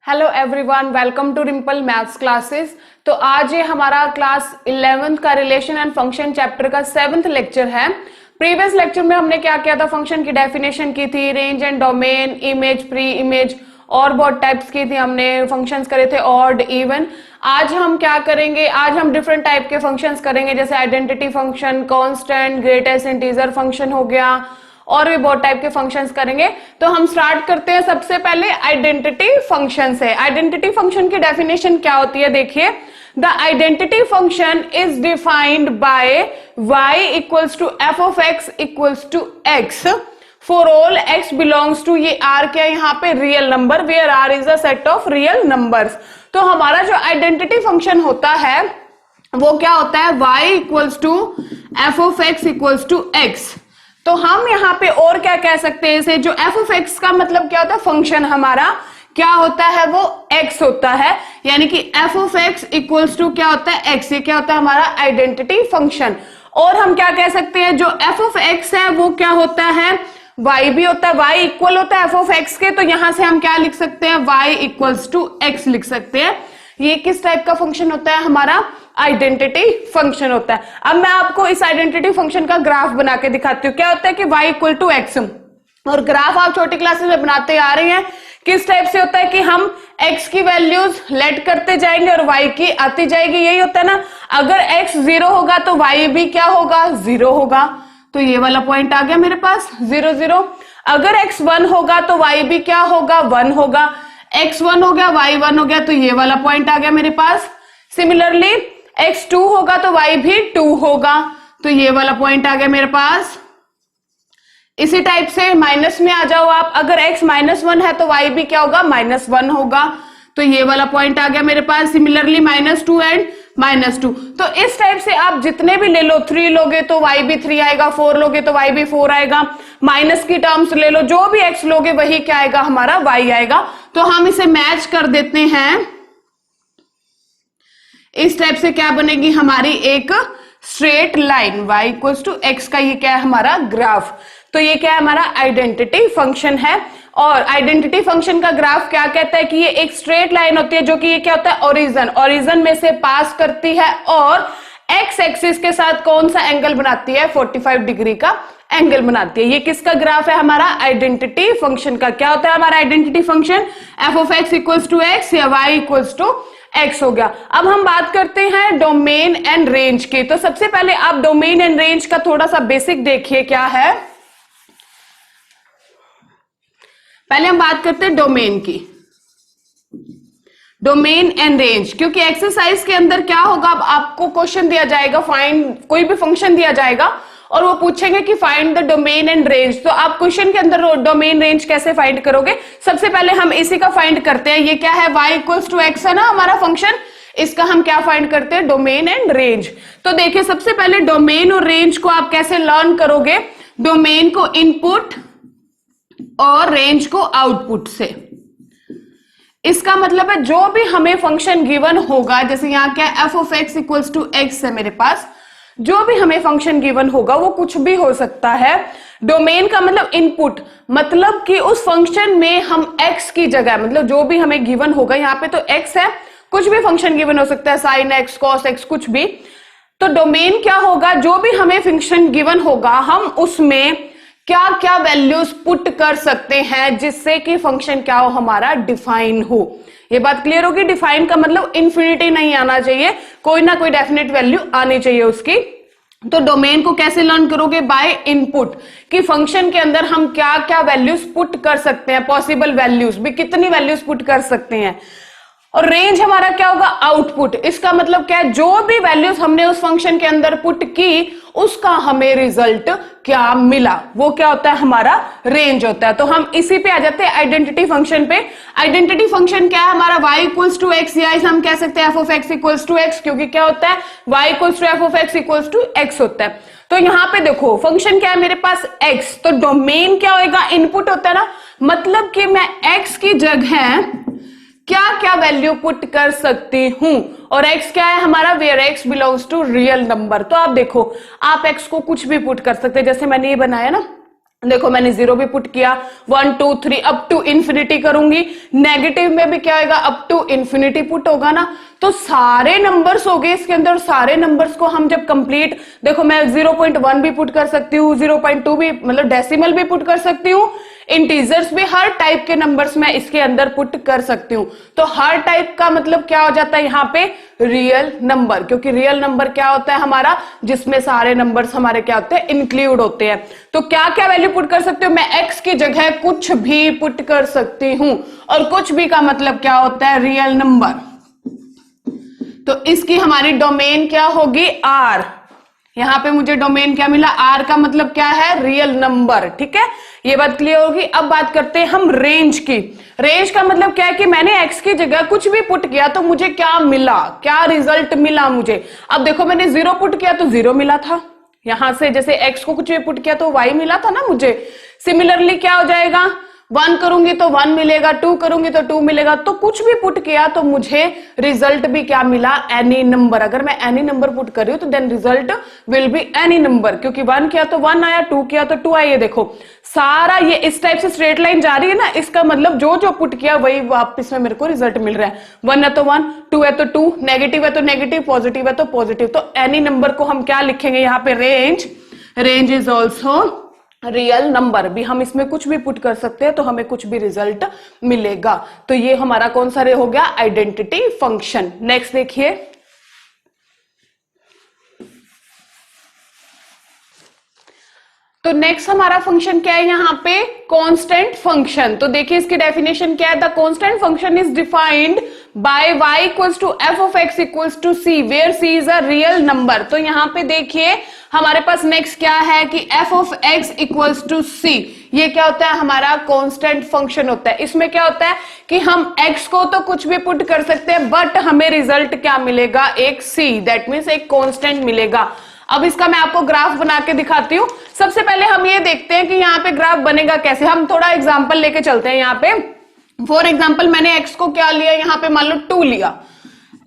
Hello everyone, welcome to Rimpal maths classes. तो आज ये हमारा क्लास 11th का रिलेशन एंड फंक्शन चैप्टर का 7th लेक्चर है। प्रीवियस लेक्चर में हमने क्या किया था, फंक्शन की डेफिनेशन की थी, range and domain, image, pre image और बहुत टाइप्स की थी हमने, फंक्शंस करे थे ऑड इवन। आज हम क्या करेंगे, आज हम डिफरेंट टाइप के फंक्शंस करेंगे, जैसे identity function, constant, greatest integer function हो गया और भी बहुत टाइप के फंक्शंस करेंगे। तो हम स्टार्ट करते हैं सबसे पहले आइडेंटिटी फंक्शन से। आइडेंटिटी फंक्शन की डेफिनेशन क्या होती है, देखिए, the identity function is defined by y equals to f of x equals to x for all x belongs to, ये r क्या है यहाँ पे, real number, where r is a set of real numbers. तो हमारा जो identity function होता है वो क्या होता है, y equals to f of x equals to x. तो हम यहाँ पे और क्या कह सकते हैं इसे, जो एफ ऑफ एक्स का मतलब क्या होता है, फंक्शन हमारा क्या होता है, वो x होता है, यानी कि f of x equals to क्या होता है, x। ये क्या होता है, हमारा आइडेंटिटी फंक्शन। और हम क्या कह सकते हैं, जो एफ ऑफ एक्स है वो क्या होता है, y भी होता है, y इक्वल होता है एफ ऑफ एक्स के। तो यहां से हम क्या लिख सकते हैं, y इक्वल्स टू एक्स लिख सकते हैं। ये किस टाइप का फंक्शन होता है, हमारा आइडेंटिटी फंक्शन होता है। अब मैं आपको इस आइडेंटिटी फंक्शन का ग्राफ बना के दिखाती हूँ। क्या होता है कि y इक्वल टू एक्स, और ग्राफ आप छोटी क्लासेस में बनाते आ रहे हैं। किस टाइप से होता है कि हम x की वैल्यूज लेट करते जाएंगे और y की आती जाएगी, यही होता है ना। अगर x 0 होगा तो y भी क्या होगा, 0 होगा। तो ये वाला पॉइंट आ गया मेरे पास 0 0। अगर x 1 होगा तो y भी क्या होगा, 1 होगा। x 1 हो गया, y 1 हो गया, तो ये वाला पॉइंट आ गया मेरे पास। सिमिलरली x 2 होगा तो y भी 2 होगा, तो ये वाला पॉइंट आ गया मेरे पास। इसी टाइप से माइनस में आ जाओ आप, अगर x -1 है तो y भी क्या होगा, -1 होगा, तो ये वाला पॉइंट आ गया मेरे पास। Similarly -2 and -2। तो इस टाइप से आप जितने भी ले लो, 3 लोगे तो y भी 3 आएगा, 4 लोगे तो y भी 4 आएगा, माइनस की टर्म्स ले लो, जो भी x लोगे वही क्या आएगा, हमारा y आएगा। तो हम इसे मैच कर देते हैं। इस टाइप से क्या बनेगी हमारी एक straight line, y equals to x का ये क्या है, हमारा ग्राफ। तो ये क्या है, हमारा आइडेंटिटी फंक्शन है। और आइडेंटिटी फंक्शन का ग्राफ क्या कहता है कि ये एक स्ट्रेट लाइन होती है, जो कि ये क्या होता है, ओरिजिन में से पास करती है और एक्स एक्सिस के साथ कौन सा एंगल बनाती है, 45 डिग्री का एंगल बनाती है। ये किसका ग्राफ है, हमारा आइडेंटिटी फंक्शन का। क्या होता है हमारा identity function, f of x equals to x या y इक्वल्स टू एक्स हो गया। अब हम बात करते हैं डोमेन एंड रेंज की। तो सबसे पहले आप डोमेन एंड रेंज का थोड़ा सा बेसिक देखिए क्या है। पहले हम बात करते हैं डोमेन की, डोमेन एंड रेंज, क्योंकि एक्सरसाइज के अंदर क्या होगा, अब आपको क्वेश्चन दिया जाएगा, फाइंड, कोई भी फंक्शन दिया जाएगा और वो पूछेंगे कि find the domain and range. तो आप क्वेश्चन के अंदर डोमेन रेंज कैसे फाइंड करोगे, सबसे पहले हम इसी का फाइंड करते हैं। ये क्या है, y इक्वल्स टू एक्स है ना हमारा फंक्शन, इसका हम क्या फाइंड करते हैं, डोमेन एंड रेंज। तो देखिए सबसे पहले डोमेन और रेंज को आप कैसे लर्न करोगे, डोमेन को इनपुट और रेंज को आउटपुट से। इसका मतलब है जो भी हमें फंक्शन गिवन होगा, जैसे यहाँ क्या f of x equals to x है मेरे पास, जो भी हमें फंक्शन गिवन होगा वो कुछ भी हो सकता है। डोमेन का मतलब इनपुट, मतलब कि उस फंक्शन में हम x की जगह, मतलब जो भी हमें गिवन होगा, यहाँ पे तो x है, कुछ भी फंक्शन गिवन हो सकता है, साइन एक्स, कॉस एक्स, कुछ भी। तो डोमेन क्या होगा, जो भी हमें फंक्शन गिवन होगा हम उसमें क्या क्या वैल्यूज पुट कर सकते हैं जिससे कि फंक्शन क्या हो, हमारा डिफाइन हो। ये बात क्लियर होगी, डिफाइन का मतलब इंफिनिटी नहीं आना चाहिए, कोई ना कोई डेफिनेट वैल्यू आनी चाहिए उसकी। तो डोमेन को कैसे लर्न करोगे, बाय इनपुट, कि फंक्शन के अंदर हम क्या क्या वैल्यूज पुट कर सकते हैं, पॉसिबल वैल्यूज भी कितनी वैल्यूज पुट कर सकते हैं। और रेंज हमारा क्या होगा, आउटपुट। इसका मतलब क्या है, जो भी वैल्यूज हमने उस फंक्शन के अंदर पुट की उसका हमें रिजल्ट क्या मिला, वो क्या होता है, हमारा रेंज होता है। तो हम इसी पे आ जाते हैं आइडेंटिटी फंक्शन पे। आइडेंटिटी फंक्शन क्या है हमारा, y इक्वल्स टू एक्स, या इसे हम कह सकते हैं f of x equals to x, क्योंकि क्या होता है, y equals to f of x equals to x होता है। तो यहाँ पे देखो फंक्शन क्या है मेरे पास, x, तो डोमेन क्या होगा, इनपुट होता है ना, मतलब कि मैं x की जगह क्या क्या वैल्यू पुट कर सकती हूं। और x क्या है हमारा, where x belongs to real number. तो आप देखो, आप x को कुछ भी पुट कर सकते हैं, जैसे मैंने ये बनाया ना, देखो मैंने 0 भी पुट किया, 1 2 3 अप टू इंफिनिटी करूंगी, नेगेटिव में भी क्या होगा, अप टू इंफिनिटी पुट होगा ना। तो सारे नंबर्स हो गए इसके अंदर, सारे नंबर्स को हम जब कंप्लीट, देखो मैं 0.1 भी पुट कर सकती हूँ, 0.2 भी मतलब डेसिमल भी पुट कर सकती हूँ, इंटीजर्स भी, हर टाइप के नंबर्स मैं इसके अंदर पुट कर सकती हूँ। तो हर टाइप का मतलब क्या हो जाता है यहाँ पे, रियल नंबर, क्योंकि रियल नंबर क्या होता है हमारा, जिसमें सारे नंबर्स हमारे क्या होते हैं, इंक्लूड होते हैं। तो क्या क्या वैल्यू पुट कर सकती हूँ मैं, एक्स की जगह कुछ भी पुट कर सकती हूँ, और कुछ भी का मतलब क्या होता है, रियल नंबर। तो इसकी हमारी डोमेन क्या होगी, आर। यहां पे मुझे डोमेन क्या मिला, आर का मतलब क्या है, रियल नंबर। ठीक है, ये बात क्लियर होगी। अब बात करते हैं हम रेंज की। रेंज का मतलब क्या है कि मैंने एक्स की जगह कुछ भी पुट किया तो मुझे क्या मिला, क्या रिजल्ट मिला मुझे। अब देखो मैंने 0 पुट किया तो 0 मिला था, यहां से जैसे एक्स को कुछ भी पुट किया तो वाई मिला था ना मुझे। सिमिलरली क्या हो जाएगा, 1 करूंगी तो 1 मिलेगा, 2 करूंगी तो 2 मिलेगा। तो कुछ भी पुट किया तो मुझे रिजल्ट भी क्या मिला, एनी नंबर। अगर मैं एनी नंबर पुट कर रही हूं तो then result will be any number, क्योंकि 1 किया तो 1 आया, 2 किया तो 2 आया। ये देखो सारा ये इस टाइप से स्ट्रेट लाइन जा रही है ना, इसका मतलब जो जो पुट किया वही वापस में मेरे को रिजल्ट मिल रहा है। 1 है तो 1, 2 है तो 2, नेगेटिव है तो नेगेटिव, पॉजिटिव है तो पॉजिटिव। तो एनी नंबर को हम क्या लिखेंगे यहाँ पे, range. Range is also real number. भी हम इसमें कुछ भी पुट कर सकते हैं तो हमें कुछ भी रिजल्ट मिलेगा। तो ये हमारा कौन सा रे हो गया, आइडेंटिटी फंक्शन। नेक्स्ट देखिए, तो नेक्स्ट हमारा फंक्शन क्या है यहाँ पे, कांस्टेंट फंक्शन। तो देखिए इसकी डेफिनेशन क्या है, the constant function is defined by y equals to f of x equals to c where c is a real number. तो यहाँ पे देखिए हमारे पास नेक्स्ट क्या है कि f of x equals to c, ये क्या होता है, हमारा कांस्टेंट फंक्शन होता है। इसमें क्या होता है कि हम x को तो कुछ भी पुट कर सकते हैं, बट हमें रिजल्ट क्या मिलेगा, एक c, दैट मीन्स एक कांस्टेंट मिलेगा। अब इसका मैं आपको ग्राफ बना के दिखाती हूं। सबसे पहले हम ये देखते हैं कि यहाँ पे ग्राफ बनेगा कैसे। हम थोड़ा एग्जांपल लेके चलते हैं यहाँ पे। फॉर एग्जांपल मैंने x को क्या लिया, यहाँ पे मान लो 2 लिया,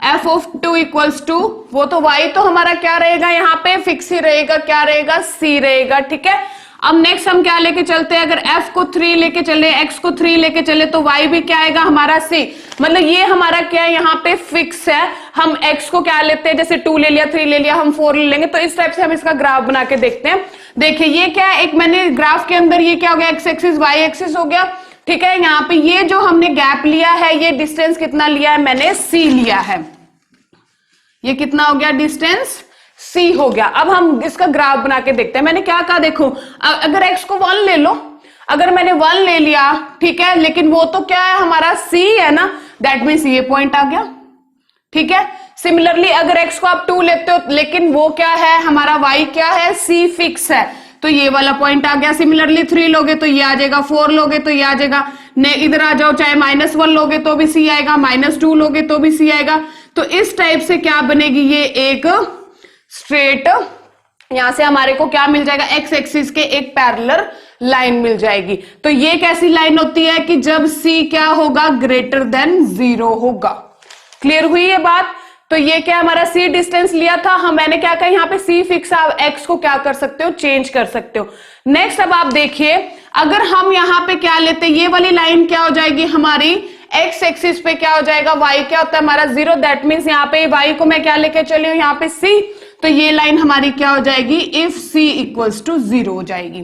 f ऑफ 2 इक्वल्स टू, वो तो y तो हमारा क्या रहेगा, यहाँ पे फिक्स ही रहेगा, क्या रहेगा, c रहेगा। ठीक है, अब नेक्स्ट हम क्या लेके चलते हैं, अगर f को 3 लेके चले, x को 3 लेके चले तो y भी क्या आएगा हमारा c। मतलब ये हमारा क्या है, यहाँ पे फिक्स है। हम x को क्या लेते हैं, जैसे 2 ले लिया, 3 ले लिया, हम 4 ले लेंगे। तो इस टाइप से हम इसका ग्राफ बना के देखते हैं। देखिए ये क्या है, एक मैंने ग्राफ के अंदर ये क्या हो गया, x एक्सिस y एक्सिस हो गया। ठीक है, यहाँ पे ये जो हमने गैप लिया है, ये डिस्टेंस कितना लिया है, मैंने c लिया है। ये कितना हो गया, डिस्टेंस c हो गया। अब हम इसका ग्राफ बना के देखते हैं। मैंने क्या कहा, देखो अगर x को 1 ले लो, अगर मैंने 1 ले लिया, ठीक है, लेकिन वो तो क्या है हमारा c है ना, दैट मीन्स ये पॉइंट आ गया। ठीक है, सिमिलरली अगर x को आप 2 लेते हो, लेकिन वो क्या है हमारा y क्या है, c फिक्स है, तो ये वाला पॉइंट आ गया। सिमिलरली 3 लोगे तो ये आ जाएगा, 4 लोगे तो ये आ जाएगा, इधर आ जाओ, चाहे -1 लोगे तो भी c आएगा, -2 लोगे तो भी c आएगा। तो इस टाइप से क्या बनेगी, ये एक स्ट्रेट, यहां से हमारे को क्या मिल जाएगा, एक्स एक्सिस के एक पैरेलल लाइन मिल जाएगी। तो ये कैसी लाइन होती है कि जब c क्या होगा, ग्रेटर देन 0 होगा। क्लियर हुई ये बात। तो ये क्या हमारा c डिस्टेंस लिया था हम, मैंने क्या कहा यहाँ पे c फिक्स, आप x को क्या कर सकते हो, चेंज कर सकते हो। नेक्स्ट अब आप देखिए, अगर हम यहाँ पे क्या लेते, ये वाली लाइन क्या हो जाएगी हमारी, x एक्सिस पे क्या हो जाएगा, y क्या होता है हमारा 0, दैट मीन्स यहाँ पे y को मैं क्या लेके चली हूँ, यहाँ पे c। तो ये लाइन हमारी क्या हो जाएगी, इफ c इक्वल्स टू 0 हो जाएगी।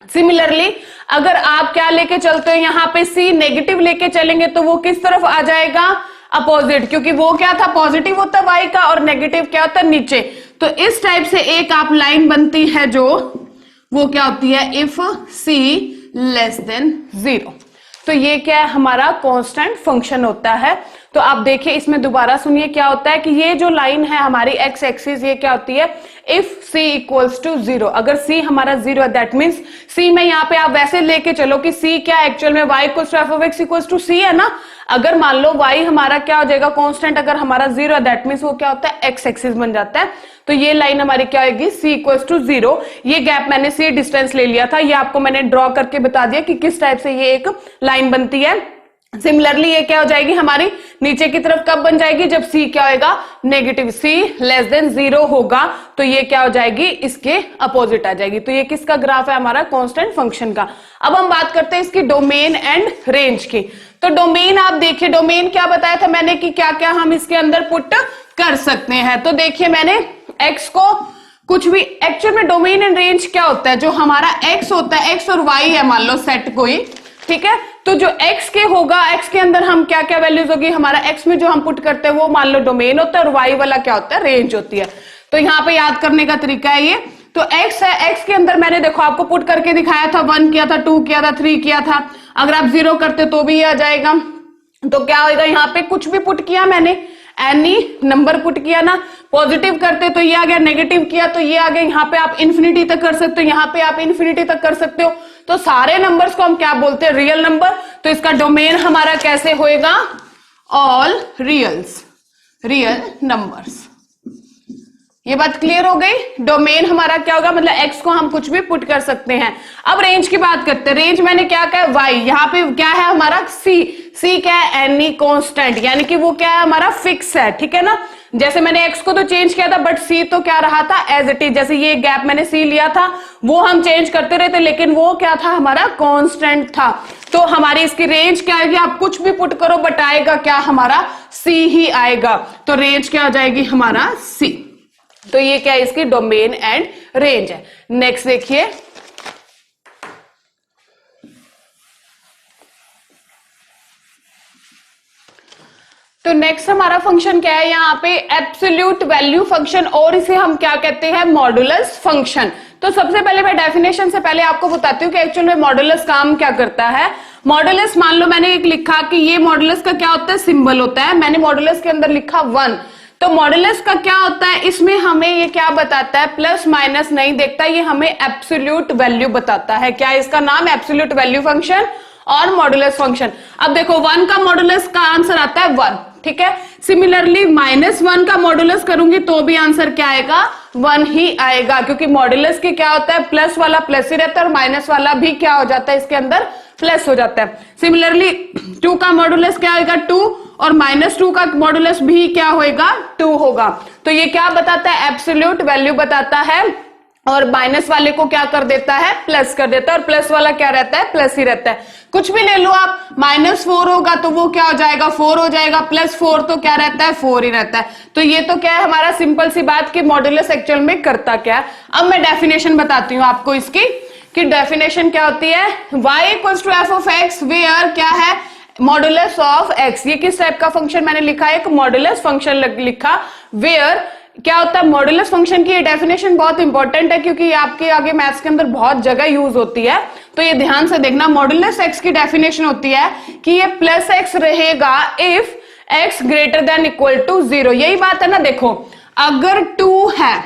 सिमिलरली अगर आप क्या लेके चलते हो, यहाँ पे c नेगेटिव लेके चलेंगे तो वो किस तरफ आ जाएगा, अपोजिट, क्योंकि वो क्या था, पॉजिटिव होता है y का और नेगेटिव क्या होता है नीचे। तो इस टाइप से एक आप लाइन बनती है जो वो क्या होती है, इफ c लेस देन 0। तो ये क्या है हमारा कांस्टेंट फंक्शन होता है। तो आप देखिए इसमें दोबारा सुनिए क्या होता है कि ये जो लाइन है हमारी एक्स एक्सिस, ये क्या होती है, इफ c इक्वल्स टू 0। अगर c हमारा 0 है, दैट मीन्स c में यहाँ पे आप वैसे लेके चलो कि c क्या एक्चुअल में y equals to f of x equals to c है ना। अगर मान लो y हमारा क्या हो जाएगा, कांस्टेंट, अगर हमारा 0 है, दैट मीन्स वो क्या होता है, x एक्सिस बन जाता है। तो ये लाइन हमारी क्या होगी, c इक्वल्स टू 0। ये गैप मैंने c डिस्टेंस ले लिया था, ये आपको मैंने ड्रॉ करके बता दिया कि किस टाइप से ये एक लाइन बनती है। सिमिलरली ये क्या हो जाएगी हमारी नीचे की तरफ कब बन जाएगी, जब c क्या होगा, नेगेटिव, c लेस देन 0 होगा तो ये क्या हो जाएगी, इसके अपोजिट आ जाएगी। तो ये किसका ग्राफ है, हमारा कांस्टेंट फंक्शन का। अब हम बात करते हैं इसकी डोमेन एंड रेंज की। तो डोमेन आप देखिए, डोमेन क्या बताया था मैंने कि क्या क्या हम इसके अंदर पुट कर सकते हैं। तो देखिए मैंने x को कुछ भी, एक्चुअल में डोमेन एंड रेंज क्या होता है, जो हमारा x होता है, x और y है मान लो सेट कोई, ठीक है, तो जो x के होगा, x के अंदर हम क्या क्या वैल्यूज होगी, हमारा x में जो हम पुट करते हैं वो मान लो डोमेन होता है और y वाला क्या होता है, रेंज होती है। तो यहाँ पे याद करने का तरीका है ये। तो x है, x के अंदर मैंने देखो आपको पुट करके दिखाया था, 1 किया था, 2 किया था, 3 किया था। अगर आप 0 करते तो भी ये आ जाएगा। तो क्या होगा, यहाँ पे कुछ भी पुट किया मैंने, एनी नंबर पुट किया ना, पॉजिटिव करते तो ये आ गया, नेगेटिव किया तो ये आ गया। यहाँ पे आप इंफिनिटी तक कर सकते हो, यहाँ पे आप इंफिनिटी तक कर सकते हो। तो सारे नंबर्स को हम क्या बोलते हैं, रियल नंबर। तो इसका डोमेन हमारा कैसे होएगा, ऑल रियल्स, रियल नंबर्स। ये बात क्लियर हो गई। डोमेन हमारा क्या होगा, मतलब x को हम कुछ भी पुट कर सकते हैं। अब रेंज की बात करते हैं। रेंज मैंने क्या कहा, y, यहाँ पे क्या है हमारा c क्या है, एनी कांस्टेंट, यानी कि वो क्या है हमारा फिक्स है, ठीक है ना। जैसे मैंने x को तो चेंज किया था बट c तो क्या रहा था, एज इट इज। जैसे ये गैप मैंने c लिया था वो हम चेंज करते रहे थे, लेकिन वो क्या था हमारा, कांस्टेंट था। तो हमारी इसकी रेंज क्या आएगी, आप कुछ भी पुट करो बट आएगा क्या हमारा, c ही आएगा। तो रेंज क्या हो जाएगी हमारा, c। तो ये क्या है, इसकी डोमेन एंड रेंज है। नेक्स्ट देखिए, तो नेक्स्ट हमारा फंक्शन क्या है, यहाँ पे एब्सोल्यूट वैल्यू फंक्शन, और इसे हम क्या कहते हैं, मॉडुलस फंक्शन। तो सबसे पहले मैं डेफिनेशन से पहले आपको बताती हूँ कि एक्चुअल में मॉडुलस काम क्या करता है। मॉडुलस, मान लो मैंने एक लिखा कि ये मॉडुलस का क्या होता है, सिंबल होता है। मैंने मॉडुलस के अंदर लिखा 1। तो मॉडुलस का क्या होता है, इसमें हमें ये क्या बताता है, प्लस माइनस नहीं देखता, ये हमें एब्सोल्यूट वैल्यू बताता है। क्या इसका नाम, एब्सोल्यूट वैल्यू फंक्शन और मॉडुलस फंक्शन। अब देखो 1 का मॉडुलस का आंसर आता है 1, ठीक है। सिमिलरली -1 का मॉडुलस करूंगी तो भी आंसर क्या आएगा, 1 ही आएगा, क्योंकि मॉडुलस की क्या होता है, प्लस वाला प्लस ही रहता है और माइनस वाला भी क्या हो जाता है, इसके अंदर प्लस हो जाता है। सिमिलरली 2 का मॉडुलस क्या होगा, 2, और -2 का मॉडुलस भी क्या होगा, 2 होगा। तो ये क्या बताता है, एब्सोल्यूट वैल्यू बताता है, और माइनस वाले को क्या कर देता है, प्लस कर देता है, और प्लस वाला क्या रहता है, प्लस ही रहता है। कुछ भी ले लो आप, -4 होगा तो वो क्या हो जाएगा, 4 हो जाएगा, +4 तो क्या रहता है, 4 ही रहता है। तो ये तो क्या है हमारा सिंपल सी बात कि मॉडुलस एक्चुअल में करता क्या है। अब मैं डेफिनेशन बताती हूँ आपको इसकी, कि डेफिनेशन क्या होती है, y = f(x) वेयर क्या है, मॉडुलस ऑफ x। ये किस टाइप का फंक्शन मैंने लिखा है, एक मॉडुलस फंक्शन लिखा, वेयर क्या होता है, मॉडुलस फंक्शन की ये डेफिनेशन बहुत इंपॉर्टेंट है, क्योंकि आपके आगे मैथ्स के अंदर बहुत जगह यूज होती है। तो ये ध्यान से देखना, मॉडुलस x की डेफिनेशन होती है कि ये +x रहेगा इफ x > 0। यही बात है ना, देखो अगर 2 है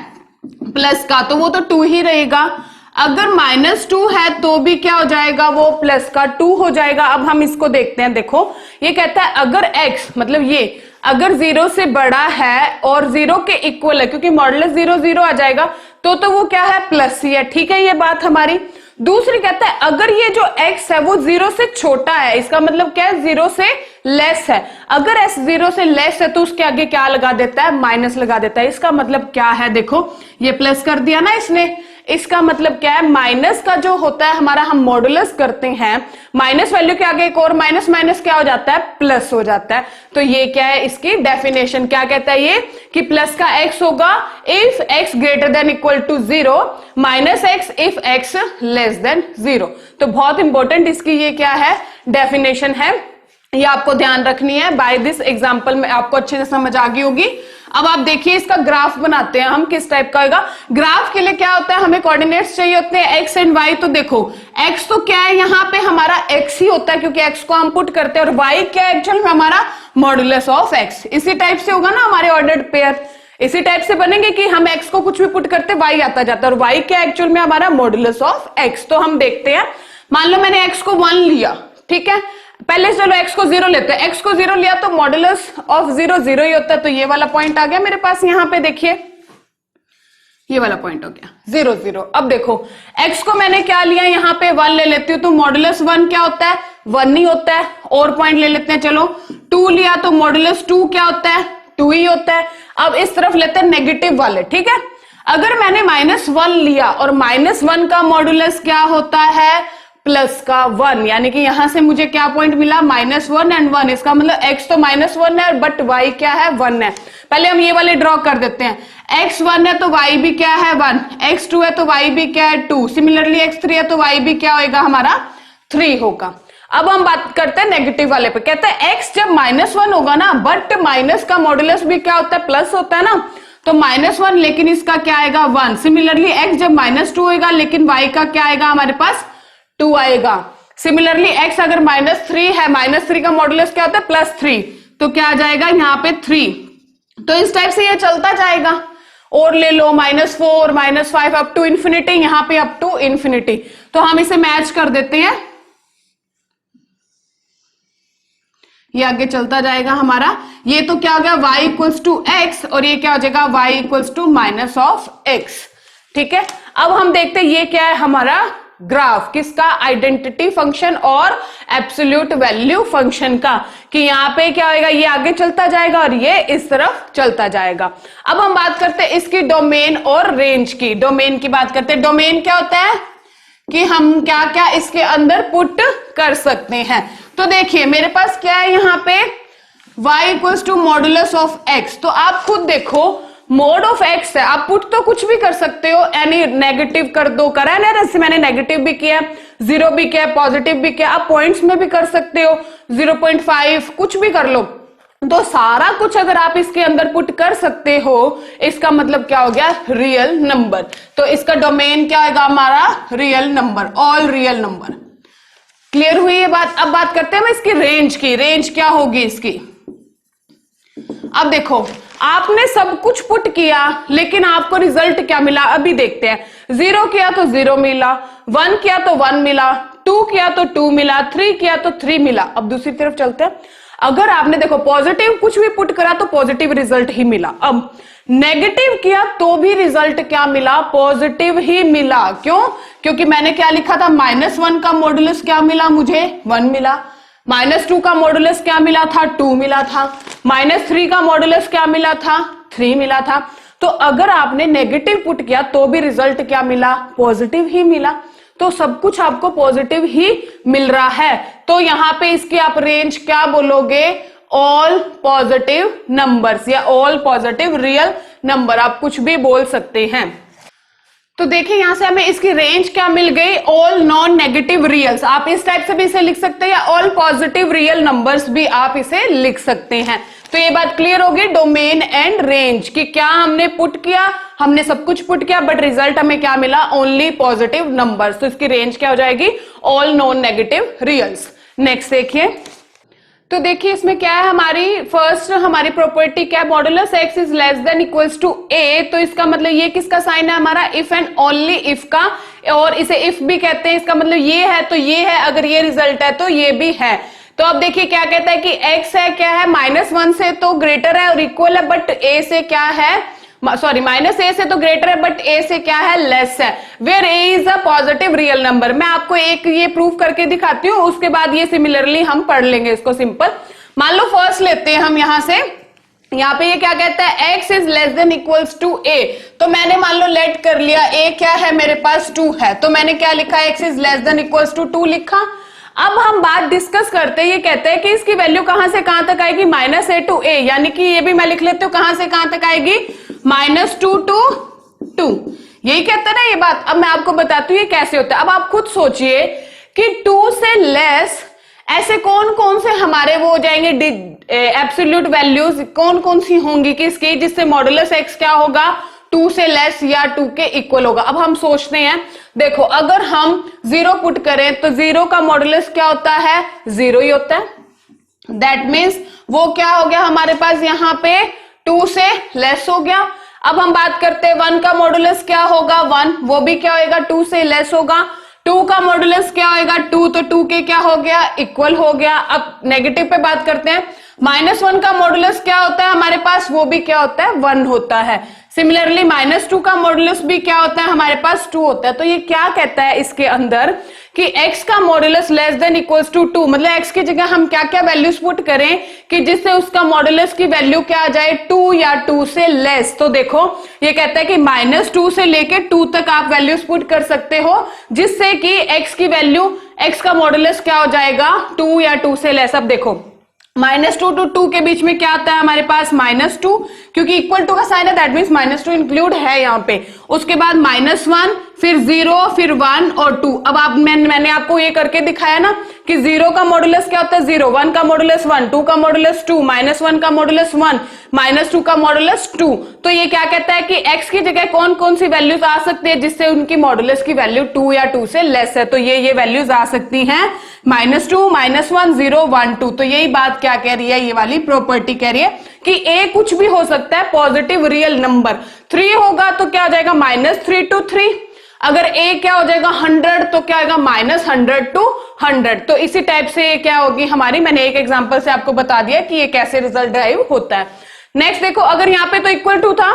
प्लस का तो वो तो 2 ही रहेगा, अगर -2 है तो भी क्या हो जाएगा, वो प्लस का 2 हो जाएगा। अब हम इसको देखते हैं, देखो ये कहता है अगर x, मतलब ये अगर 0 से बड़ा है और 0 के इक्वल है, क्योंकि मॉडुलस 0 0 आ जाएगा, तो वो क्या है, प्लस ही है, ठीक है, ये बात हमारी। दूसरी कहता है अगर ये जो x है वो 0 से छोटा है, इसका मतलब क्या है, 0 से लेस है। अगर s 0 से लेस है तो उसके आगे क्या लगा देता है, माइनस लगा देता है। इसका मतलब क्या है, देखो ये प्लस कर दिया ना इसने, इसका मतलब क्या है, माइनस का जो होता है हमारा, हम मॉडुलस करते हैं, माइनस वैल्यू के आगे एक और माइनस माइनस क्या हो जाता है, प्लस हो जाता है। तो ये क्या है, इसकी डेफिनेशन क्या कहता है, ये कि प्लस का x होगा if x > 0, -x if x < 0। तो बहुत इंपॉर्टेंट इसकी ये क्या है, डेफिनेशन है, ये आपको ध्यान रखनी है। बाय दिस एग्जांपल में आपको अच्छे से समझ आ गई होगी। अब आप देखिए इसका ग्राफ बनाते हैं हम, किस टाइप का होगा। ग्राफ के लिए क्या होता है, हमें कोऑर्डिनेट्स चाहिए होते हैं x एंड y। तो देखो x तो क्या है, यहाँ पे हमारा x ही होता है, क्योंकि x को हम पुट करते हैं, और y क्या है एक्चुअल में हमारा, मॉडुलस ऑफ x। इसी टाइप से होगा ना हमारे ऑर्डर्ड पेयर, इसी टाइप से बनेंगे कि हम x को कुछ भी पुट करते y आता जाता है, और y क्या एक्चुअल में हमारा, मॉडुलस ऑफ x। तो हम देखते हैं, मान लो मैंने x को 1 लिया, ठीक है, पहले चलो x को 0 लेते हैं। x को 0 लिया तो मॉडुलस ऑफ 0 0 ही होता है, तो ये वाला पॉइंट आ गया मेरे पास। यहाँ पे देखिए ये वाला पॉइंट हो गया 0 0। अब देखो x को मैंने क्या लिया, यहाँ पे 1 ले लेती हूँ, तो मॉडुलस 1 क्या होता है, 1 ही होता है। और पॉइंट ले लेते हैं, चलो 2 लिया तो मॉडुलस 2 क्या होता है, 2 ही होता है। अब इस तरफ लेते हैं नेगेटिव वाले, ठीक है। अगर मैंने -1 लिया और -1 का मॉडुलस क्या होता है, प्लस का 1, यानी कि यहां से मुझे क्या पॉइंट मिला, -1 एंड 1। इसका मतलब x तो -1 है बट y क्या है, 1 है। पहले हम ये वाले ड्रॉ कर देते हैं, x 1 है तो y भी क्या है, 1, x 2 है तो y भी क्या है, 2, सिमिलरली x 3 है तो y भी क्या होगा हमारा, 3 होगा। अब हम बात करते हैं नेगेटिव वाले पे, कहते हैं x जब -1 होगा ना, बट माइनस का मॉडुलस भी क्या होता है, प्लस होता है ना, तो -1 लेकिन इसका क्या आएगा, 1। सिमिलरली x जब -2 होगा लेकिन y का क्या आएगा हमारे पास, 2 आएगा। सिमिलरली x अगर -3 है, -3 का मॉडुलस क्या होता है, +3, तो क्या आ जाएगा यहाँ पे 3। तो इस टाइप से ये चलता जाएगा। और ले लो -4, -5 अप टू इंफिनिटी, यहाँ पे अप टू इंफिनिटी। तो हम इसे मैच कर देते हैं, ये आगे चलता जाएगा हमारा। ये तो क्या हो गया, y इक्वल्स टू एक्स, और ये क्या हो जाएगा, y इक्वल्स टू -x, ठीक है। अब हम देखते हैं ये क्या है हमारा ग्राफ, किसका, आइडेंटिटी फंक्शन और एब्सोल्यूट वैल्यू फंक्शन का, कि यहाँ पे क्या होगा, ये आगे चलता जाएगा और ये इस तरफ चलता जाएगा। अब हम बात करते हैं इसकी डोमेन और रेंज की। डोमेन की बात करते हैं। डोमेन क्या होता है कि हम क्या क्या इसके अंदर पुट कर सकते हैं। तो देखिए मेरे पास क्या है यहाँ पे, y equals to modulus of x। तो आप खुद देखो, मोड ऑफ x है, आप पुट तो कुछ भी कर सकते हो, यानी नेगेटिव कर दो, करा है ना, जैसे मैंने नेगेटिव भी किया, 0 भी किया, पॉजिटिव भी किया, आप पॉइंट्स में भी कर सकते हो, 0.5 कुछ भी कर लो। तो सारा कुछ अगर आप इसके अंदर पुट कर सकते हो, इसका मतलब क्या हो गया, रियल नंबर। तो इसका डोमेन क्या होगा हमारा, real number, all real number. Clear हुई ये बात। अब बात करते हैं इसकी रेंज की। रेंज क्या होगी इसकी, अब देखो आपने सब कुछ पुट किया लेकिन आपको रिजल्ट क्या मिला, अभी देखते हैं। 0 किया तो 0 मिला, 1 किया तो 1 मिला, 2 किया तो 2 मिला, 3 किया तो 3 मिला। अब दूसरी तरफ चलते हैं। अगर आपने देखो पॉजिटिव कुछ भी पुट करा तो पॉजिटिव रिजल्ट ही मिला। अब नेगेटिव किया तो भी रिजल्ट क्या मिला, पॉजिटिव ही मिला। क्यों, क्योंकि मैंने क्या लिखा था, -1 का मॉडुलस क्या मिला मुझे, 1 मिला, -2 का मॉडुलस क्या मिला था, 2 मिला था, -3 का मॉडुलस क्या मिला था, 3 मिला था। तो अगर आपने नेगेटिव पुट किया तो भी रिजल्ट क्या मिला, पॉजिटिव ही मिला। तो सब कुछ आपको पॉजिटिव ही मिल रहा है। तो यहां पे इसकी आप रेंज क्या बोलोगे, ऑल पॉजिटिव नंबर्स या ऑल पॉजिटिव रियल नंबर, आप कुछ भी बोल सकते हैं। तो देखिए यहां से हमें इसकी रेंज क्या मिल गई, ऑल नॉन नेगेटिव रियल्स, आप इस टाइप से भी इसे लिख सकते हैं, या ऑल पॉजिटिव रियल नंबर्स भी आप इसे लिख सकते हैं। तो ये बात क्लियर होगी डोमेन एंड रेंज की। क्या हमने पुट किया, हमने सब कुछ पुट किया बट रिजल्ट हमें क्या मिला, ओनली पॉजिटिव नंबर्स। तो इसकी रेंज क्या हो जाएगी, ऑल नॉन नेगेटिव रियल्स। नेक्स्ट देखिए, तो देखिए इसमें क्या है हमारी फर्स्ट हमारी प्रॉपर्टी क्या है, modulus x is less than equals to a। तो इसका मतलब ये किसका साइन है हमारा, इफ एंड ओनली इफ का, और इसे इफ भी कहते हैं। इसका मतलब ये है तो ये है, अगर ये रिजल्ट है तो ये भी है। तो अब देखिए क्या कहता है कि x है क्या है, -1 से तो ग्रेटर है और इक्वल है, बट a से क्या है, सॉरी -a से तो ग्रेटर है बट a से क्या है, लेस है। Where a is a positive real number. मैं आपको एक ये प्रूव करके दिखाती हूँ, उसके बाद ये सिमिलरली हम पढ़ लेंगे इसको सिंपल। मान लो फर्स्ट लेते हैं हम यहां से, यहाँ पे ये क्या कहता है, x is less than equals to a। तो मैंने मान लो लेट कर लिया, a क्या है मेरे पास 2 है, तो मैंने क्या लिखा, x is less than equals to 2 लिखा। अब हम बात डिस्कस करते हैं, ये कहते हैं कि इसकी वैल्यू कहां से कहां तक आएगी, -a टू a, यानी कि ये भी मैं लिख लेती हूँ कहां से कहां तक आएगी, -2 टू 2। यही कहता है ना ये बात। अब मैं आपको बताती हूँ ये कैसे होता है। अब आप खुद सोचिए कि 2 से लेस ऐसे कौन कौन से हमारे वो हो जाएंगे एब्सोल्यूट वैल्यूज, कौन कौन सी होंगी किसकी, जिससे मॉडुलस x क्या होगा, 2 से लेस या 2 के इक्वल होगा। अब हम सोचते हैं, देखो अगर हम 0 पुट करें तो 0 का मॉडुलस क्या होता है, 0 ही होता है। दैट मीन्स वो क्या हो गया हमारे पास यहाँ पे 2 से लेस हो गया। अब हम बात करते हैं 1 का मॉडुलस क्या होगा, 1, वो भी क्या होगा, 2 से लेस होगा। 2 का मॉडुलस क्या होगा, 2, तो 2 के क्या हो गया, इक्वल हो गया। अब नेगेटिव पे बात करते हैं, -1 का मॉडुलस क्या होता है हमारे पास, वो भी क्या होता है, 1 होता है। सिमिलरली -2 का मॉडुलस भी क्या होता है हमारे पास, 2 होता है। तो ये क्या कहता है इसके अंदर कि x का modulus less than equals to 2, मतलब x की जगह हम क्या क्या वैल्यूज पुट करें कि जिससे उसका मॉडुलस की वैल्यू क्या आ जाए 2 या 2 से लेस। तो देखो ये कहता है कि -2 से लेके 2 तक आप वैल्यूज पुट कर सकते हो, जिससे कि x की वैल्यू, x का मॉडुलस क्या हो जाएगा 2 या 2 से लेस। अब देखो -2 to 2 के बीच में क्या आता है हमारे पास -2, क्योंकि इक्वल टू का साइन है, दैट मींस -2 इंक्लूड है यहाँ पे। उसके बाद -1, फिर 0, फिर 1 और 2। अब आप मैंने आपको ये करके दिखाया ना कि 0 का मॉडुलस क्या होता है 0, 1 का मॉडुलस 1, 2 का मॉडुलस 2, -1 का मॉडुलस 1, -2 का मॉडुलस 2। तो ये क्या कहता है कि x की जगह कौन कौन सी वैल्यूज आ सकती है जिससे उनकी मॉडुलस की वैल्यू 2 या 2 से लेस है। तो ये वैल्यूज आ सकती हैं -2, -1, 0, 1, 2। तो यही बात क्या कह रही है, ये वाली प्रॉपर्टी कह रही है कि a कुछ भी हो सकता है, पॉजिटिव रियल नंबर। 3 होगा तो क्या हो जाएगा -3 to 3। अगर a क्या हो जाएगा 100 तो क्या होगा -100 to 100। तो इसी टाइप से क्या होगी हमारी, मैंने एक एग्जांपल से आपको बता दिया कि ये कैसे रिजल्ट ड्राइव होता है। नेक्स्ट देखो, अगर यहाँ पे तो इक्वल टू था,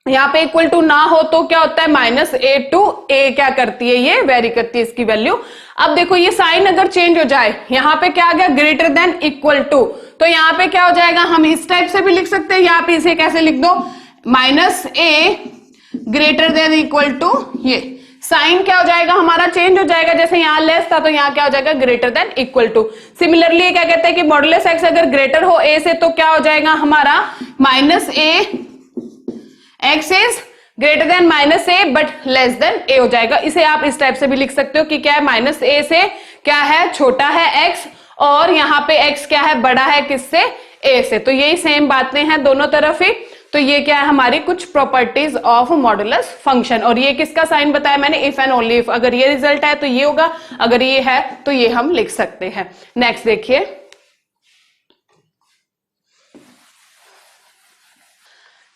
यहाँ पे इक्वल टू ना हो तो क्या होता है -a to a क्या करती है, ये वेरी करती है इसकी वैल्यू। अब देखो ये साइन अगर चेंज हो जाए, यहाँ पे क्या आ गया ग्रेटर देन इक्वल टू, तो यहाँ पे क्या हो जाएगा, हम इस टाइप से भी लिख सकते हैं, यहाँ पे इसे कैसे लिख दो -a greater than equal to, ये साइन क्या हो जाएगा हमारा चेंज हो जाएगा, जैसे यहाँ लेस था तो यहाँ क्या हो जाएगा greater than equal to. Similarly क्या कहते हैं कि मॉडुलस x अगर ग्रेटर हो a से तो क्या हो जाएगा हमारा -a x is greater than -a but less than a हो जाएगा। इसे आप इस टाइप से भी लिख सकते हो कि क्या है -a से क्या है छोटा है x, और यहाँ पे x क्या है बड़ा है किससे, a से। तो यही सेम बातें हैं दोनों तरफ ही। तो ये क्या है हमारी कुछ प्रॉपर्टीज ऑफ मॉडुलस फंक्शन। और ये किसका साइन बताया मैंने, इफ एंड ओनली इफ। अगर ये रिजल्ट है तो ये होगा, अगर ये है तो ये हम लिख सकते हैं। नेक्स्ट देखिए,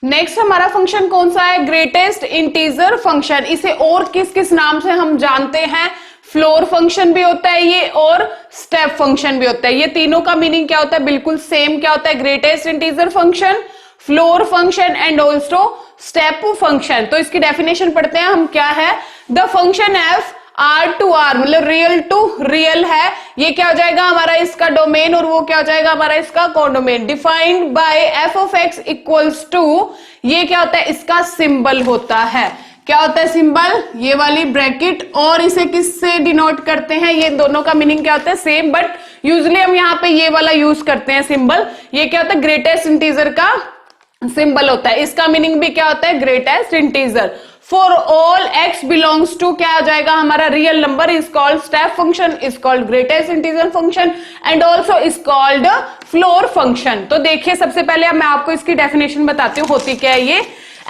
नेक्स्ट हमारा फंक्शन कौन सा है, ग्रेटेस्ट इंटीजर फंक्शन। इसे और किस किस नाम से हम जानते हैं, फ्लोर फंक्शन भी होता है ये, और स्टेप फंक्शन भी होता है। ये तीनों का मीनिंग क्या होता है, बिल्कुल सेम क्या होता है, greatest integer function, floor function and also step function. तो इसकी डेफिनेशन पढ़ते हैं हम, क्या है, the function F R to R मतलब रियल टू रियल है, ये क्या हो जाएगा हमारा इसका डोमेन, और वो क्या हो जाएगा हमारा इसका codomain. Defined by f of x equals to, ये क्या होता है इसका सिंबल होता है, क्या होता है सिंबल, ये वाली ब्रैकेट, और इसे किससे डिनोट करते हैं, ये दोनों का मीनिंग क्या होता है सेम, बट यूजुअली हम यहाँ पे ये वाला यूज करते हैं सिंबल। ये क्या होता है ग्रेटेस्ट इंटीजर का सिंबल होता है, इसका मीनिंग भी क्या होता है greatest integer. For all x belongs to क्या आ जाएगा हमारा real number is called step function, is called greatest integer function and also is called floor function. तो देखिए सबसे पहले अब मैं आपको इसकी डेफिनेशन बताती हूँ होती क्या है ये।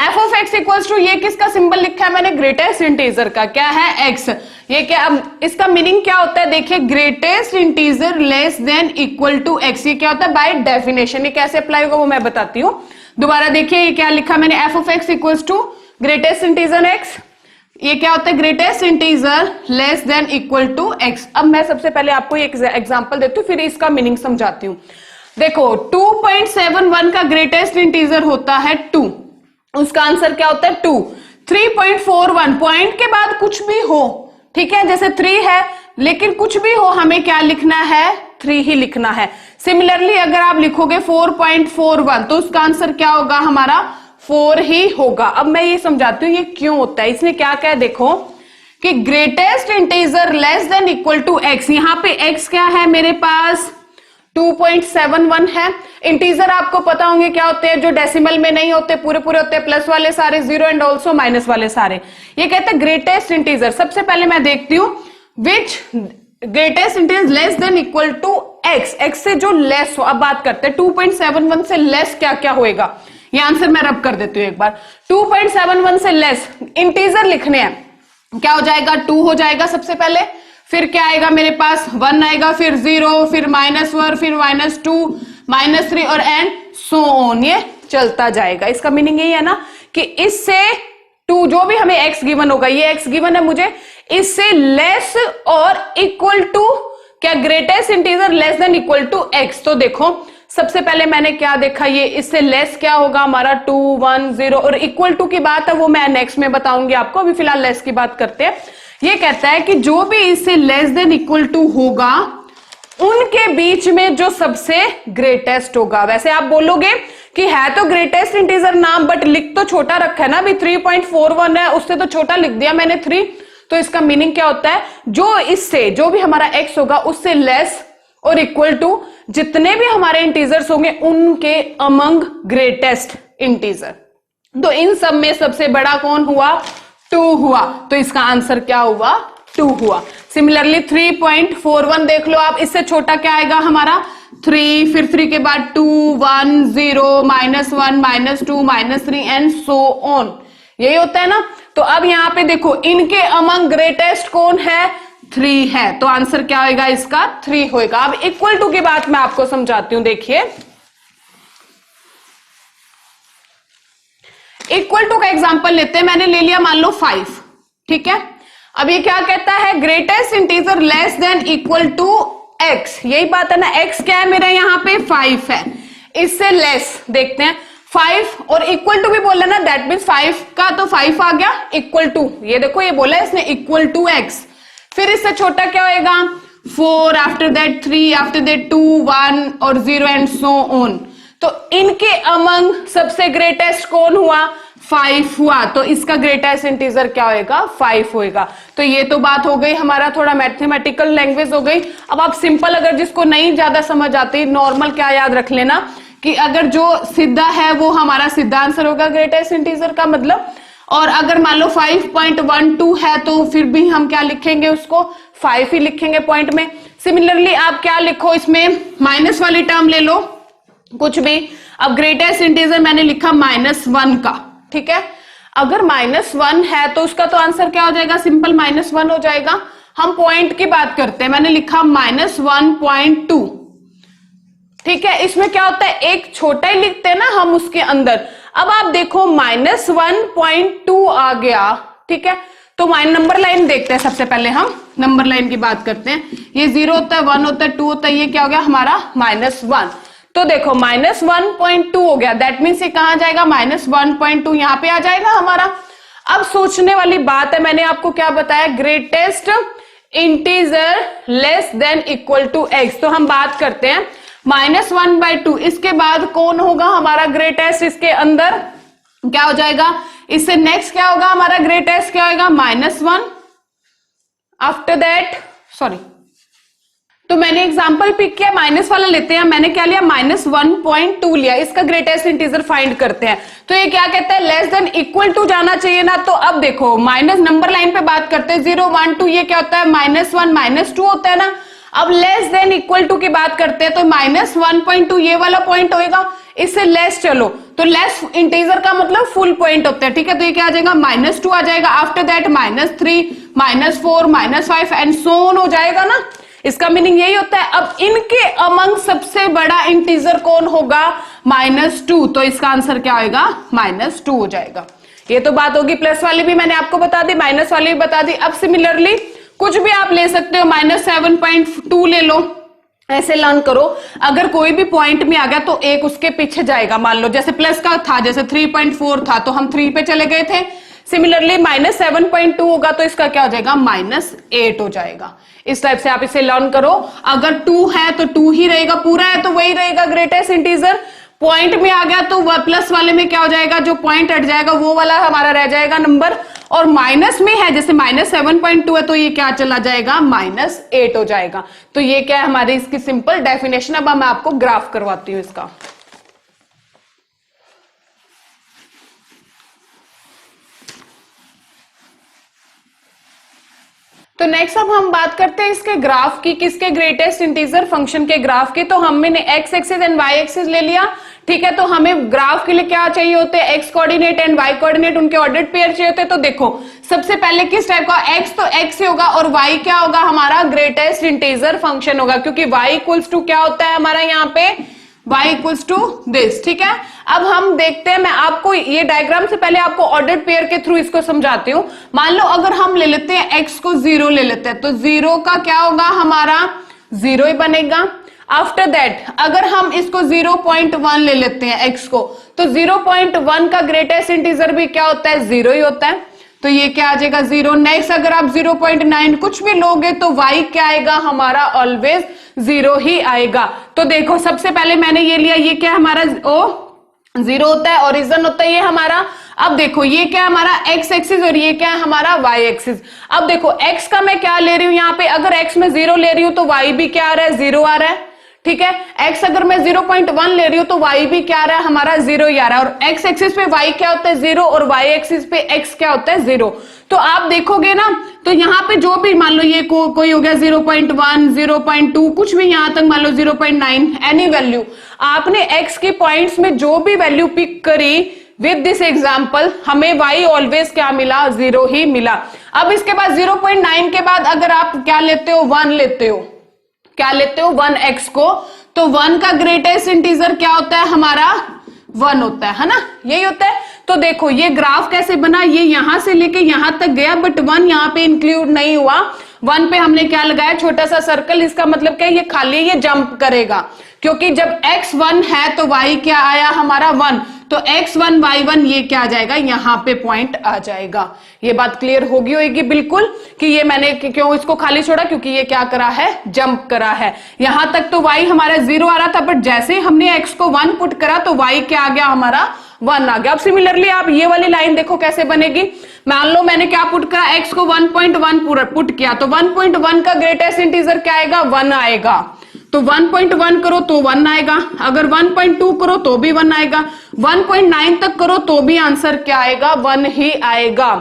f of x equals to, ये किसका सिंबल लिखा है मैंने, ग्रेटेस्ट इंटीजर का, क्या है x। ये क्या, अब इसका मीनिंग क्या होता है देखिए, greatest integer less than equal to x। ये क्या होता है बाय डेफिनेशन, ये कैसे अप्लाई होगा वो मैं बताती हूँ। दोबारा देखिए ये क्या लिखा मैंने, f of x equals to greatest integer x, ये क्या होता है greatest integer less than equal to x। अब मैं सबसे पहले आपको एक एग्जांपल देती हूँ, फिर इसका मीनिंग समझाती हूँ। देखो 2.71 का ग्रेटेस्ट इंटीजर होता है 2, उसका आंसर क्या होता है 2। 3.41 पॉइंट के बाद कुछ भी हो, ठीक है, जैसे 3 है लेकिन कुछ भी हो हमें क्या लिखना है 3 ही लिखना है। सिमिलरली अगर आप लिखोगे 4.41 तो उसका आंसर क्या होगा हमारा 4 ही होगा। अब मैं ये समझाती हूँ ये क्यों होता है, इसने क्या कहा देखो कि greatest integer less than equal to x, यहाँ पे x क्या है मेरे पास 2.71 है। इंटीजर आपको पता होंगे क्या होते हैं, जो डेसिमल में नहीं होते, पूरे पूरे होते हैं, प्लस वाले सारे जीरो एंड ऑल्सो माइनस वाले सारे। ये कहते हैं ग्रेटेस्ट इंटीजर। सबसे पहले मैं देखती हूँ which greatest integer less than equal to x, x से जो लेस हो। अब बात करते हैं 2.71 से लेस क्या क्या होएगा, ये आंसर मैं रब कर देती हूँ एक बार। 2.71 से लेस इंटीजर लिखने हैं, क्या हो जाएगा 2 हो जाएगा सबसे पहले, फिर क्या आएगा मेरे पास 1 आएगा, फिर 0, फिर -1, फिर -2, -3 और एंड सो ऑन, ये चलता जाएगा। इसका मीनिंग यही है ना कि इससे 2 जो भी हमें x गिवन होगा, ये x गिवन है मुझे, इससे लेस और इक्वल टू क्या greatest integer less than equal to x। तो देखो सबसे पहले मैंने क्या देखा, ये इससे लेस क्या होगा हमारा 2, 1, 0 और इक्वल टू की बात है वो मैं नेक्स्ट में बताऊंगी आपको, अभी फिलहाल लेस की बात करते हैं। ये कहता है कि जो भी इससे लेस देन इक्वल टू होगा उनके बीच में जो सबसे ग्रेटेस्ट होगा। वैसे आप बोलोगे कि है तो ग्रेटेस्ट इंटीजर नाम, बट लिख तो छोटा रखा है ना, अभी 3.41 है, उससे तो छोटा लिख दिया मैंने 3। तो इसका मीनिंग क्या होता है, जो इससे जो भी हमारा x होगा उससे लेस और इक्वल टू जितने भी हमारे इंटीजर्स होंगे उनके अमंग ग्रेटेस्ट इंटीजर। तो इन सब में सबसे बड़ा कौन हुआ, 2 हुआ। तो इसका आंसर क्या हुआ, 2 हुआ। सिमिलरली 3.41 देख लो आप, इससे छोटा क्या आएगा हमारा 3, फिर 3 के बाद 2, 1, 0, -1, -2, -3 एंड सो ऑन। यही होता है ना। तो अब यहां पे देखो इनके अमंग ग्रेटेस्ट कौन है, 3 है। तो आंसर क्या होगा इसका, 3 होगा। अब इक्वल टू की बात मैं आपको समझाती हूं। देखिए इक्वल टू का एग्जांपल लेते हैं। मैंने ले लिया मान लो 5, ठीक है। अब ये क्या कहता है, greatest integer less than equal to x। यही बात है ना, x क्या है मेरा यहाँ पे 5 है, इससे लेस देखते हैं 5 और इक्वल टू भी बोला ना, दैट मीन्स 5 का तो 5 आ गया, इक्वल टू ये देखो ये बोला इसने इक्वल टू x। फिर इससे छोटा क्या होएगा 4, आफ्टर दैट 3, आफ्टर दैट 2, 1 और 0 एंड सो ऑन। तो इनके अमंग सबसे ग्रेटेस्ट कौन हुआ, 5 हुआ। तो इसका ग्रेटेस्ट इंटीजर क्या होएगा, 5 होएगा। तो ये तो बात हो गई हमारा थोड़ा मैथमेटिकल लैंग्वेज हो गई। अब आप सिंपल, अगर जिसको नहीं ज्यादा समझ आती, नॉर्मल क्या याद रख लेना कि अगर जो सीधा है वो हमारा सीधा आंसर होगा ग्रेटेस्ट इंटीजर का मतलब। और अगर मान लो 5.12 है तो फिर भी हम क्या लिखेंगे, उसको 5 ही लिखेंगे पॉइंट में। सिमिलरली आप क्या लिखो, इसमें माइनस वाली टर्म ले लो कुछ भी। अब ग्रेटेस्ट इंटीजर मैंने लिखा -1 का, ठीक है। अगर -1 है तो उसका तो आंसर क्या हो जाएगा, सिंपल -1 हो जाएगा। हम पॉइंट की बात करते हैं, मैंने लिखा -1.2, ठीक है। इसमें क्या होता है, एक छोटा ही लिखते हैं ना हम उसके अंदर। अब आप देखो -1.2 आ गया, ठीक है। तो नंबर लाइन देखते हैं, सबसे पहले हम नंबर लाइन की बात करते हैं। ये 0 होता है, 1 होता है, 2 होता है, ये क्या हो गया हमारा -1। तो देखो -1.2 हो गया, दैट मीन्स ये कहां जाएगा, -1.2 यहां पे आ जाएगा हमारा। अब सोचने वाली बात है, मैंने आपको क्या बताया, greatest integer less than equal to x। तो हम बात करते हैं -1/2, इसके बाद कौन होगा हमारा ग्रेटेस्ट, इसके अंदर क्या हो जाएगा, इससे नेक्स्ट क्या होगा हमारा ग्रेटेस्ट, क्या होगा -1। आफ्टर दैट सॉरी, तो मैंने एग्जांपल पिक किया, माइनस वाला लेते हैं। मैंने क्या लिया, -1.2 लिया। इसका ग्रेटेस्ट इंटीजर फाइंड करते हैं। तो ये क्या कहता है, लेस देन इक्वल टू जाना चाहिए ना। तो अब देखो माइनस नंबर लाइन पे बात करते हैं, 0, 1, 2, ये क्या होता है, -1, -2 होता है ना। अब लेस देन इक्वल टू की बात करते हैं, तो -1.2 ये वाला पॉइंट होएगा, इससे लेस चलो तो लेस इंटीजर का मतलब फुल पॉइंट होता है, ठीक है। तो ये क्या आ जाएगा, -2 आ जाएगा। After that -3, -4, -5 and so on हो जाएगा ना। इसका मीनिंग यही होता है। अब इनके अमंग सबसे बड़ा इंटीजर कौन होगा, -2। तो इसका आंसर क्या होगा, -2 हो जाएगा। ये तो बात होगी। प्लस वाली भी मैंने आपको बता दी, माइनस वाली भी बता दी। अब सिमिलरली कुछ भी आप ले सकते हो, -7.2 ले लो, ऐसे लर्न करो। अगर कोई भी पॉइंट में आ गया तो एक उसके पीछे जाएगा। मान लो जैसे प्लस का था, जैसे 3.4 था तो हम 3 पे चले गए थे। सिमिलरली -7.2 होगा तो इसका क्या हो जाएगा, -8 हो जाएगा। इस टाइप से आप इसे लर्न करो। अगर 2 है तो 2 ही रहेगा, पूरा है तो वही रहेगा ग्रेटेस्ट इंटीजर। पॉइंट में आ गया तो प्लस वाले में क्या हो जाएगा, जो पॉइंट हट जाएगा वो वाला हमारा रह जाएगा नंबर। और माइनस में है, जैसे -7.2 है तो ये क्या चला जाएगा, -8 हो जाएगा। तो ये क्या है हमारी इसकी सिंपल डेफिनेशन। अब मैं आपको ग्राफ करवाती हूं इसका। तो नेक्स्ट अब हम बात करते हैं इसके ग्राफ की, किसके ग्रेटेस्ट इंटीजर फंक्शन के ग्राफ की। तो हमने x axis and y axis ले लिया, ठीक है। तो हमें ग्राफ के लिए क्या चाहिए होते हैं, x coordinate and y coordinate, उनके ऑर्डर्ड पेयर चाहिए होते हैं। तो देखो सबसे पहले किस टाइप का, एक्स तो एक्स से होगा और वाई क्या होगा हमारा, ग्रेटेस्ट इंटीजर फंक्शन होगा, क्योंकि वाई इक्वल्स टू क्या होता है हमारा यहाँ पे, y इक्वल्स टू दिस, ठीक है। अब हम देखते हैं, मैं आपको ये डायग्राम से पहले आपको ऑर्डर्ड पेयर के थ्रू इसको समझाती हूँ। मान लो अगर हम ले लेते हैं x को 0 ले लेते हैं, तो 0 का क्या होगा हमारा, 0 ही बनेगा। आफ्टर दैट अगर हम इसको 0.1 ले लेते हैं x को, तो 0.1 का ग्रेटेस्ट इंटीजर भी क्या होता है, 0 ही होता है। तो तो ये क्या आ जाएगा 0। नेक्स्ट अगर आप 0.9 कुछ भी लोगे तो y क्या आएगा हमारा ऑलवेज 0 ही आएगा। तो देखो सबसे पहले मैंने ये लिया, ये क्या हमारा ओ 0 होता है, ओरिजिन होता है ये हमारा। अब देखो ये क्या है हमारा x एक्सिस और ये क्या है हमारा y एक्सिस। अब देखो x का मैं क्या ले रही हूं यहाँ पे, अगर x में 0 ले रही हूं तो y भी क्या आ रहा है 0 आ रहा है, ठीक है। x अगर मैं 0.1 ले रही हूं तो y भी क्या आ रहा है हमारा 0 ही आ रहा है। और x एक्सिस पे y क्या होता है 0 और y एक्सिस पे x क्या होता है 0। तो आप देखोगे ना तो यहाँ पे जो भी मान लो ये कोई हो गया 0.1 0.2 कुछ भी यहां तक मान लो 0.9 एनी वैल्यू, आपने x के पॉइंट्स में जो भी वैल्यू पिक करी विद दिस एग्जाम्पल हमें y ऑलवेज क्या मिला 0 ही मिला। अब इसके बाद 0.9 के बाद अगर आप क्या लेते हो 1 लेते हो, क्या लेते हो 1x को, तो 1 का ग्रेटेस्ट इंटीजर क्या होता है हमारा 1 होता है ना, यही होता है। तो देखो ये ग्राफ कैसे बना, ये यहां से लेके यहां तक गया बट 1 यहां पे इंक्लूड नहीं हुआ। 1 पे हमने क्या लगाया छोटा सा सर्कल, इसका मतलब क्या ये खाली ये जंप करेगा, क्योंकि जब x 1 है तो y क्या आया हमारा 1, तो x1 y1 ये क्या आ जाएगा यहां पे पॉइंट आ जाएगा। ये बात क्लियर होगी होगी बिल्कुल कि ये मैंने क्यों इसको खाली छोड़ा, क्योंकि ये क्या करा है जंप करा है। यहां तक तो y हमारा 0 आ रहा था बट जैसे ही हमने x को 1 पुट करा तो y क्या आ गया हमारा 1 आ गया। अब सिमिलरली आप ये वाली लाइन देखो कैसे बनेगी, मान लो मैंने क्या पुट करा x को 1.1 पुट किया तो 1.1 का ग्रेटेस्ट इंटीजर क्या आएगा 1 आएगा, तो 1.1 करो तो 1 आएगा, अगर 1.2 करो तो भी 1 आएगा, 1.9 तक करो तो भी आंसर क्या आएगा 1 ही आएगा।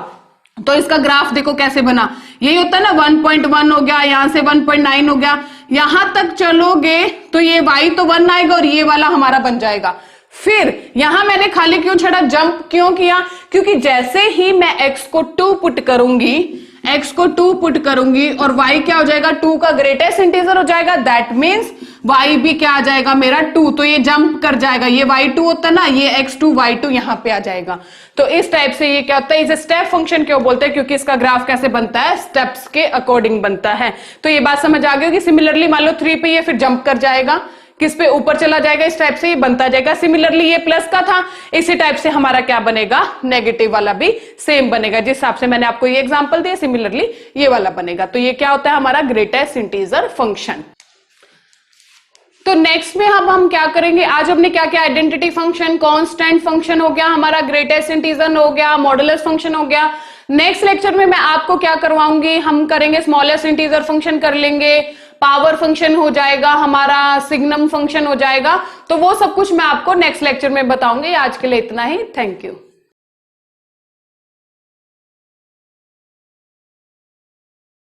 तो इसका ग्राफ देखो कैसे बना, यही होता है ना 1.1 हो गया, यहां से 1.9 हो गया, यहां तक चलोगे तो ये y तो 1 आएगा और ये वाला हमारा बन जाएगा। फिर यहां मैंने खाली क्यों छोड़ा, जंप क्यों किया, क्योंकि जैसे ही मैं x को 2 पुट करूंगी, x को 2 पुट करूंगी और y क्या हो जाएगा 2 का ग्रेटेस्ट इंटीजर हो जाएगा, दैट मीन्स y भी क्या आ जाएगा मेरा 2, तो ये जंप कर जाएगा, ये y2 होता है ना, ये x2 y2 यहां पे आ जाएगा। तो इस टाइप से ये क्या होता है, इसे स्टेप फंक्शन क्यों बोलते हैं, क्योंकि इसका ग्राफ कैसे बनता है स्टेप्स के अकॉर्डिंग बनता है। तो ये बात समझ आ गई होगी। सिमिलरली मान लो 3 पे ये फिर जंप कर जाएगा, किस पे ऊपर चला जाएगा, इस टाइप से ये बनता जाएगा। सिमिलरली ये प्लस का था, इसी टाइप से हमारा क्या बनेगा नेगेटिव वाला भी सेम बनेगा, जिस हिसाब से मैंने आपको ये एग्जांपल दिया सिमिलरली ये वाला बनेगा। तो ये क्या होता है हमारा ग्रेटेस्ट इंटीजर फंक्शन। तो नेक्स्ट में हम क्या करेंगे, आज हमने क्या क्या आइडेंटिटी फंक्शन, कांस्टेंट फंक्शन हो गया हमारा, ग्रेटेस्ट इंटीजर हो गया, मॉडुलस फंक्शन हो गया। नेक्स्ट लेक्चर में मैं आपको क्या करवाऊंगी, हम करेंगे स्मॉलेस्ट इंटीजर फंक्शन कर लेंगे, पावर फंक्शन हो जाएगा हमारा, सिग्नम फंक्शन हो जाएगा। तो वो सब कुछ मैं आपको नेक्स्ट लेक्चर में बताऊंगी। आज के लिए इतना ही, थैंक यू।